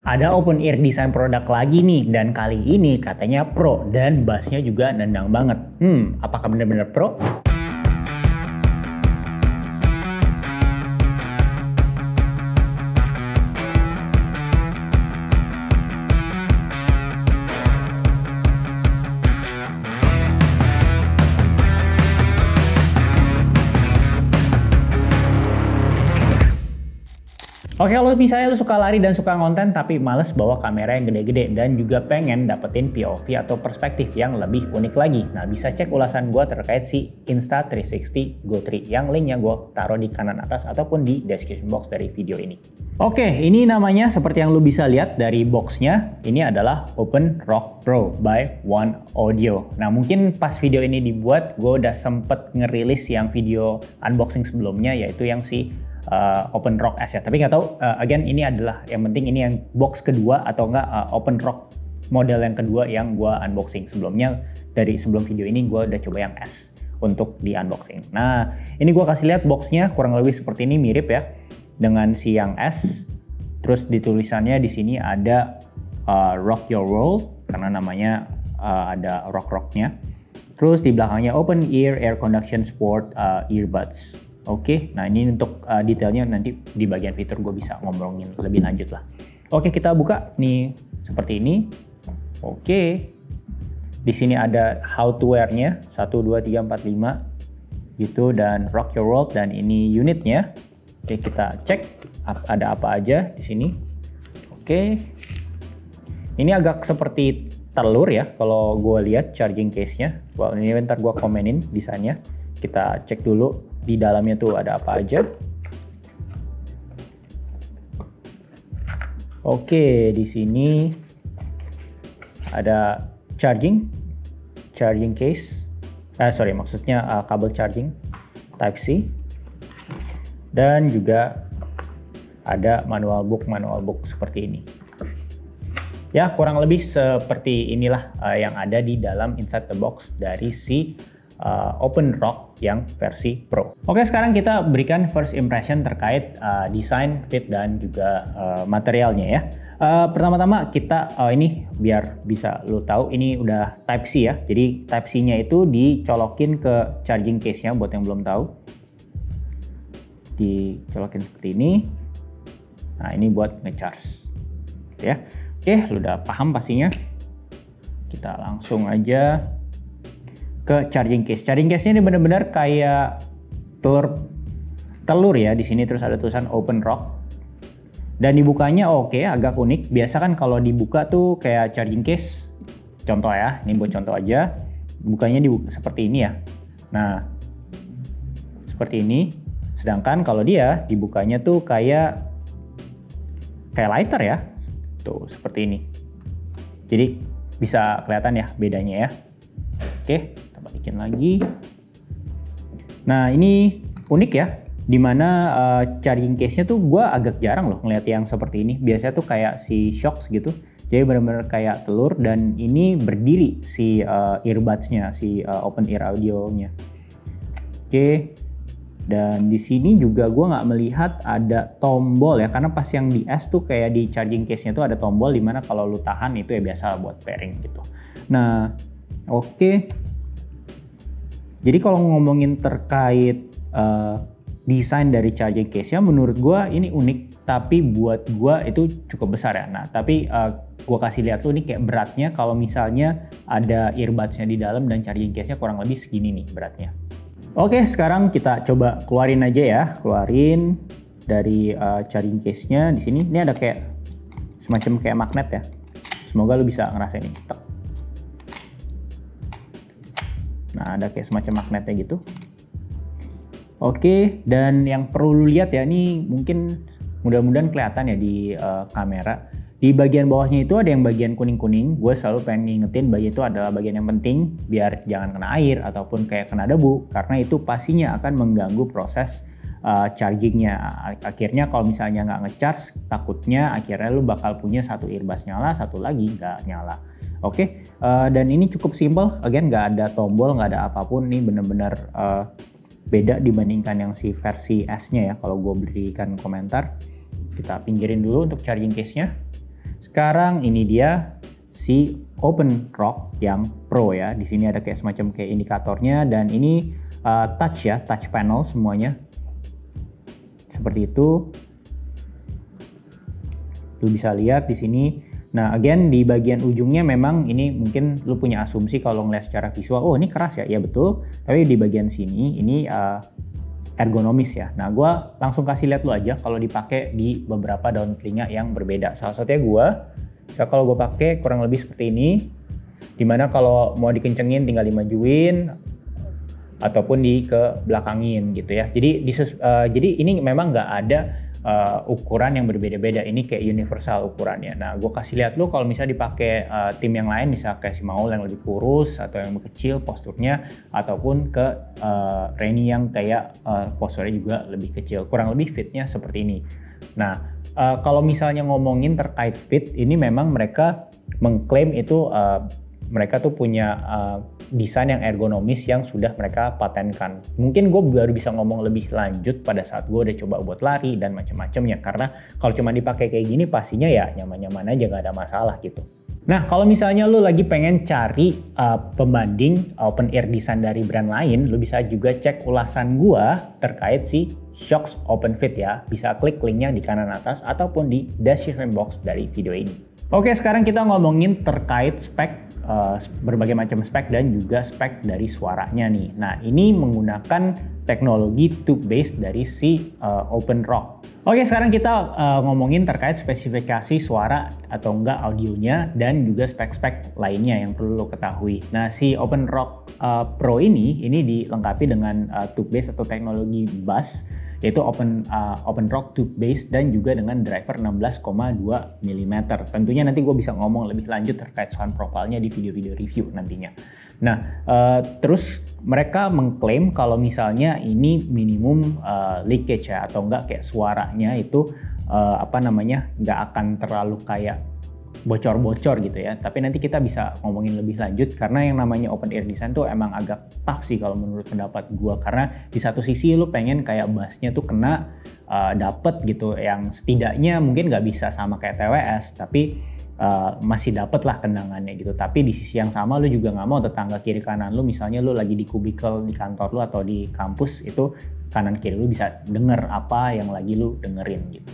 Ada open ear design produk lagi nih, dan kali ini katanya pro dan bassnya juga nendang banget. Apakah benar-benar pro? Oke, kalau misalnya lu suka lari dan suka konten tapi males bawa kamera yang gede-gede dan juga pengen dapetin POV atau perspektif yang lebih unik lagi. Nah, bisa cek ulasan gue terkait si Insta360 Go 3 yang linknya gue taruh di kanan atas ataupun di description box dari video ini. Oke, ini namanya seperti yang lu bisa lihat dari boxnya, ini adalah Open ROG Pro by One Audio. Nah, mungkin pas video ini dibuat, gue udah sempet ngerilis yang video unboxing sebelumnya, yaitu yang si Open ROG S ya, tapi nggak tahu, again ini adalah yang penting ini yang box kedua atau enggak Open ROG model yang kedua yang gua unboxing. Sebelumnya dari sebelum video ini gua udah coba yang S untuk di unboxing. Nah, ini gua kasih lihat boxnya kurang lebih seperti ini, mirip ya dengan si yang S. Terus di tulisannya di sini ada Rock Your World karena namanya ada rock-rocknya. Terus di belakangnya Open Ear Air Conduction Sport Earbuds. Oke, nah ini untuk detailnya nanti di bagian fitur gue bisa ngomongin lebih lanjut lah. Oke, kita buka nih seperti ini. Oke, di sini ada how to wear-nya 1, 2, 3, 4, 5 gitu, dan Rock Your World, dan ini unitnya. Oke, kita cek ada apa aja di sini. Oke, ini agak seperti telur ya kalau gue lihat charging case-nya. Well, ini bentar gue komenin desainnya. Kita cek dulu di dalamnya tuh ada apa aja. Oke, di sini ada charging case. Maksudnya kabel charging Type C. Dan juga ada manual book seperti ini. Ya, kurang lebih seperti inilah yang ada di dalam inside the box dari si Open ROG yang versi Pro. Oke, sekarang kita berikan first impression terkait desain, fit, dan juga materialnya ya. Pertama-tama kita ini biar bisa lo tahu ini udah Type C ya. Jadi Type C-nya itu dicolokin ke charging case-nya buat yang belum tahu. Dicolokin seperti ini. Nah, ini buat ngecharge. Gitu ya. Oke, lo udah paham pastinya. Kita langsung aja ke charging case. Charging case-nya ini benar-benar kayak telur ya di sini, terus ada tulisan Open ROG. Dan dibukanya agak unik. Biasa kan kalau dibuka tuh kayak charging case, contoh ya, ini buat contoh aja. Bukanya dibuka seperti ini ya. Nah, seperti ini. Sedangkan kalau dia dibukanya tuh kayak lighter ya. Tuh, seperti ini. Jadi bisa kelihatan ya bedanya ya. Oke, kita balikin lagi. Nah, ini unik ya, dimana charging case-nya tuh gue agak jarang loh ngeliat yang seperti ini. Biasanya tuh kayak si Shocks gitu, jadi benar-benar kayak telur, dan ini berdiri si earbuds-nya, si Open Ear Audio-nya. Oke, dan di sini juga gue nggak melihat ada tombol ya, karena pas yang di S tuh kayak di charging case-nya tuh ada tombol, dimana kalau lu tahan itu ya biasa buat pairing gitu. Nah, oke, jadi kalau ngomongin terkait desain dari charging case-nya, menurut gue ini unik, tapi buat gue itu cukup besar ya. Nah, tapi gue kasih lihat tuh ini kayak beratnya kalau misalnya ada earbuds-nya di dalam dan charging case-nya kurang lebih segini nih beratnya. Oke, sekarang kita coba keluarin aja ya, keluarin dari charging case-nya di sini. Ini ada kayak semacam kayak magnet ya. Semoga lu bisa ngerasain ini. Nah, ada kayak semacam magnetnya gitu. Oke, dan yang perlu lu lihat ya, ini mungkin mudah-mudahan kelihatan ya di kamera. Di bagian bawahnya itu ada yang bagian kuning-kuning. Gue selalu pengen ngingetin bagian itu adalah bagian yang penting biar jangan kena air ataupun kayak kena debu, karena itu pastinya akan mengganggu proses chargingnya. Akhirnya kalau misalnya nggak ngecharge, takutnya akhirnya lu bakal punya satu earbuds nyala, satu lagi nggak nyala. Oke, dan ini cukup simple, again nggak ada tombol, nggak ada apapun, ini bener-bener beda dibandingkan yang si versi S-nya ya, kalau gue berikan komentar. Kita pinggirin dulu untuk charging case-nya. sekarang ini dia si OpenRock yang Pro ya. Di sini ada kayak semacam kayak indikatornya dan ini touch ya, touch panel semuanya. Seperti itu. Lu bisa lihat di sini. Nah, again di bagian ujungnya memang ini mungkin lu punya asumsi kalau ngeliat secara visual, oh ini keras ya, ya betul. Tapi di bagian sini ini ergonomis ya. Nah, gue langsung kasih lihat lu aja kalau dipakai di beberapa daun telinga yang berbeda. Salah satunya kalau gue pakai kurang lebih seperti ini. Dimana kalau mau dikencengin tinggal dimajuin ataupun ke belakangin gitu ya. Jadi ini memang nggak ada ukuran yang berbeda-beda, ini kayak universal ukurannya. Nah, gue kasih lihat lu kalau misalnya dipakai tim yang lain, misalnya kayak si Maul yang lebih kurus atau yang lebih kecil posturnya, ataupun ke Reni yang kayak posturnya juga lebih kecil, kurang lebih fitnya seperti ini. Nah, kalau misalnya ngomongin terkait fit, ini memang mereka mengklaim itu mereka tuh punya desain yang ergonomis yang sudah mereka patenkan. Mungkin gue baru bisa ngomong lebih lanjut pada saat gue udah coba buat lari dan macam-macamnya, karena kalau cuma dipakai kayak gini pastinya ya nyaman-nyaman aja, gak ada masalah gitu. Nah, kalau misalnya lu lagi pengen cari pembanding open ear design dari brand lain, lu bisa juga cek ulasan gua terkait si Shokz Open Fit ya. Bisa klik linknya di kanan atas ataupun di description box dari video ini. Oke, sekarang kita ngomongin terkait spek, berbagai macam spek dan juga spek dari suaranya nih. Nah, ini menggunakan teknologi tube bass dari si OpenRock. Oke, sekarang kita ngomongin terkait spesifikasi suara atau enggak audionya dan juga spek-spek lainnya yang perlu lo ketahui. Nah, si OpenRock Pro ini dilengkapi dengan tube bass atau teknologi bass, yaitu OpenRock tube bass dan juga dengan driver 16,2 mm. Tentunya nanti gue bisa ngomong lebih lanjut terkait sound profile-nya di video-video review nantinya. Nah, terus mereka mengklaim kalau misalnya ini minimum leakage ya, atau enggak kayak suaranya itu nggak akan terlalu kayak bocor-bocor gitu ya. Tapi nanti kita bisa ngomongin lebih lanjut karena yang namanya open ear design tuh emang agak tough sih kalau menurut pendapat gua, karena di satu sisi lu pengen kayak bassnya tuh kena dapet gitu, yang setidaknya mungkin nggak bisa sama kayak TWS tapi masih dapet lah kendangannya gitu. Tapi di sisi yang sama lu juga nggak mau tetangga kiri kanan lu, misalnya lu lagi di kubikel di kantor lu atau di kampus, itu kanan kiri lu bisa denger apa yang lagi lu dengerin gitu.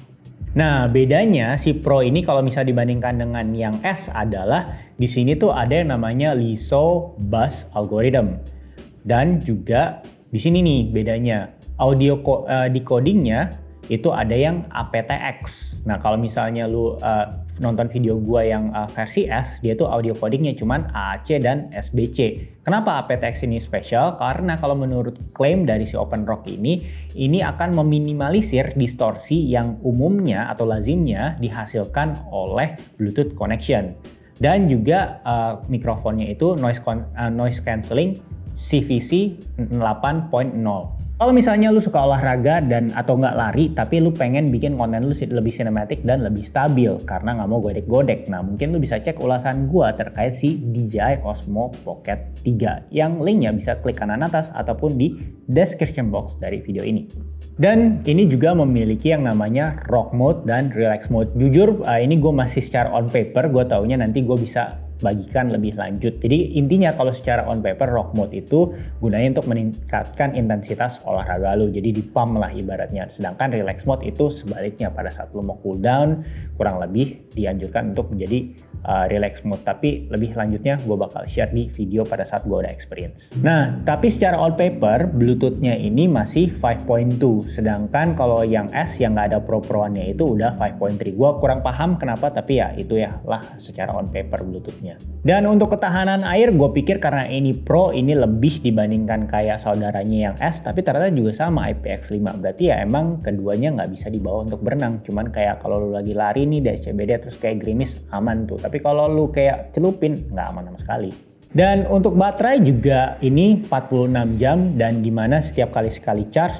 Nah, bedanya si Pro ini kalau misalnya dibandingkan dengan yang S adalah di sini tuh ada yang namanya Liso Bass Algorithm. Dan juga di sini nih bedanya, audio decodingnya itu ada yang aptX. Nah, kalau misalnya lu nonton video gua yang versi S, dia tuh audio codingnya cuman AAC dan SBC. Kenapa aptX ini spesial? Karena kalau menurut klaim dari si OpenRock ini akan meminimalisir distorsi yang umumnya atau lazimnya dihasilkan oleh Bluetooth connection. Dan juga mikrofonnya itu noise cancelling CVC 8.0. Kalau misalnya lu suka olahraga dan atau nggak lari, tapi lu pengen bikin konten lu lebih sinematik dan lebih stabil karena nggak mau godek-godek, nah mungkin lu bisa cek ulasan gua terkait si DJI Osmo Pocket 3 yang linknya bisa klik kanan atas ataupun di description box dari video ini. Dan ini juga memiliki yang namanya rock mode dan relax mode. Jujur ini gue masih secara on paper, gue taunya nanti gue bisa bagikan lebih lanjut. Jadi intinya kalau secara on paper rock mode itu gunanya untuk meningkatkan intensitas olahraga lu, jadi di pump lah ibaratnya. Sedangkan relax mode itu sebaliknya, pada saat lu mau cool down kurang lebih dianjurkan untuk menjadi relax mode. Tapi lebih lanjutnya gue bakal share di video pada saat gue udah experience. Nah, tapi secara on paper Bluetooth-nya ini masih 5.2, sedangkan kalau yang S yang nggak ada pro-proannya itu udah 5.3. Gue kurang paham kenapa, tapi ya itu ya lah secara on paper Bluetooth-nya. Dan untuk ketahanan air, gue pikir karena ini Pro ini lebih dibandingkan kayak saudaranya yang S, tapi ternyata juga sama IPX5. Berarti ya emang keduanya nggak bisa dibawa untuk berenang. Cuman kayak kalau lu lagi lari nih DSCBD terus kayak gerimis aman tuh. Tapi kalau lu kayak celupin nggak aman sama sekali. Dan untuk baterai juga ini 46 jam, dan dimana setiap kali sekali charge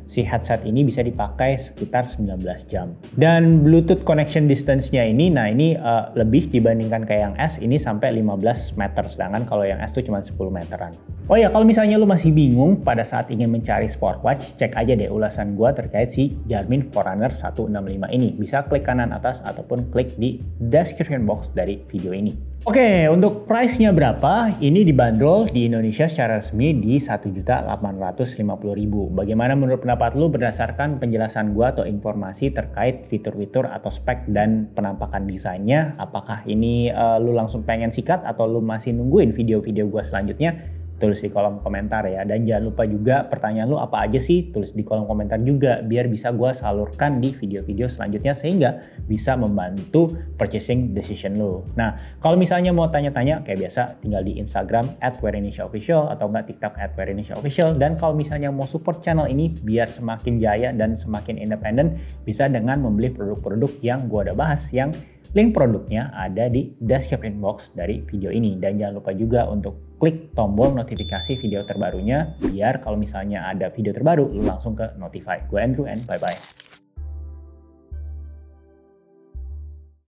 si si headset ini bisa dipakai sekitar 19 jam. Dan Bluetooth connection distance-nya ini, nah ini lebih dibandingkan kayak yang S, ini sampai 15 meter, sedangkan kalau yang S tuh cuma 10 meteran. Oh ya, kalau misalnya lu masih bingung pada saat ingin mencari smartwatch, cek aja deh ulasan gua terkait si Garmin Forerunner 165 ini. Bisa klik kanan atas ataupun klik di description box dari video ini. Oke, untuk price-nya berapa? Ini dibanderol di Indonesia secara resmi di 1.850.000. Bagaimana menurut pendapat lu berdasarkan penjelasan gua atau informasi terkait fitur-fitur atau spek dan penampakan desainnya? Apakah ini lu langsung pengen sikat atau lu masih nungguin video-video gua selanjutnya? Tulis di kolom komentar ya. Dan jangan lupa juga pertanyaan lu apa aja sih, tulis di kolom komentar juga biar bisa gue salurkan di video-video selanjutnya sehingga bisa membantu purchasing decision lu. Nah, kalau misalnya mau tanya-tanya kayak biasa tinggal di Instagram @wearindonesiaofficial atau enggak TikTok @wearindonesiaofficial. Dan kalau misalnya mau support channel ini biar semakin jaya dan semakin independen, bisa dengan membeli produk-produk yang gue udah bahas, yang link produknya ada di description box dari video ini. Dan jangan lupa juga untuk klik tombol notifikasi video terbarunya biar kalau misalnya ada video terbaru lu langsung ke notify. Gue Andrew and bye-bye.